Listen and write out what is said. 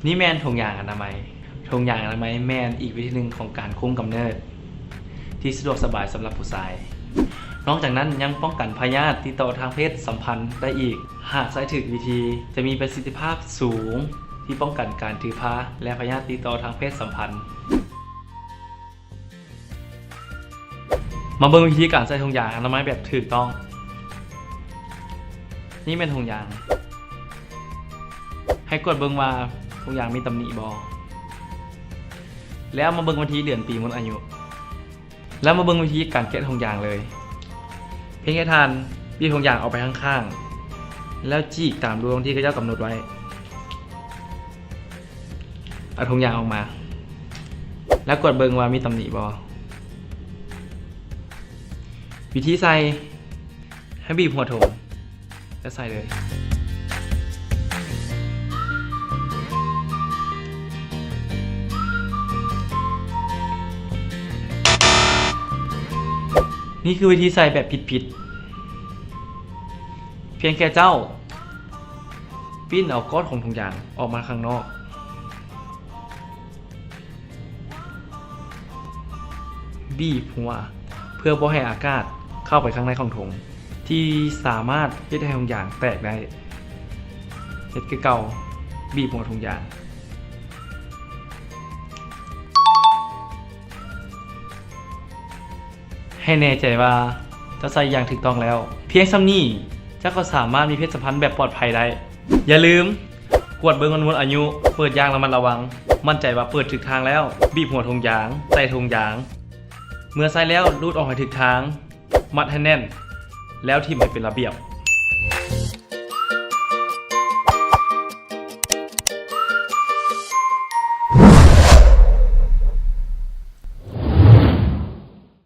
นี่แมนถุงยางอนามัยถุงยางอนามัยแมนอีกวิธีหนึ่งของการคุมกำเนิดที่สะดวกสบายสำหรับผู้ชายนอกจากนั้นยังป้องกันพยาธิติดต่อทางเพศสัมพันธ์ได้อีกหากใช้ถูกวิธีจะมีประสิทธิภาพสูงที่ป้องกันการถือพาและพยาธิติดต่อทางเพศสัมพันธ์มาเบิ่งวิธีการใส่ถุงยางอนามัยแบบถูกต้องนี่เป็นถุงยางให้กดเบิ่งว่าถุงยางมีตำหนิบ่แล้วมาเบิ่งวันที่เดือนปีหมดอายุแล้วมาเบิ่งวิธีการแกะถุงยางเลยเพียงแค่ทานบีบถุงยางออกไปข้างๆแล้วจีกตามรูที่เขาเจ้ากำหนดไว้เอาถุงยางออกมาแล้วกดเบิ่งว่ามีตำหนิบ่วิธีใส่ให้บีบหัวถุงแล้วใส่เลยนี่คือวิธีใส่แบบผิดๆเพียงแค่เจ้าปิ้นเอาก้อนของถุงยางออกมาข้างนอกบีบหัวเพื่อบ่ให้อากาศเข้าไปข้างในของถุงที่สามารถเฮ็ดให้ถุงยางแตกได้เฮ็ดคือเก่าบีบหัวถุงยางให้แน่ใจว่าจะใส่อย่างถูกต้องแล้วเพียงซ้ำนี้เจ้าก็สามารถมีเพศสัมพันธ์แบบปลอดภัยได้อย่าลืมกวดเบิ่งวันอายุเปิดยางระมัดระวังมั่นใจว่าเปิดถูกทางแล้วบีบหัวถุงยางใส่ถุงยางเมื่อใส่แล้วรูดออกให้ถูกทางมัดให้แน่นแล้วทิ่มให้เป็นระเบียบ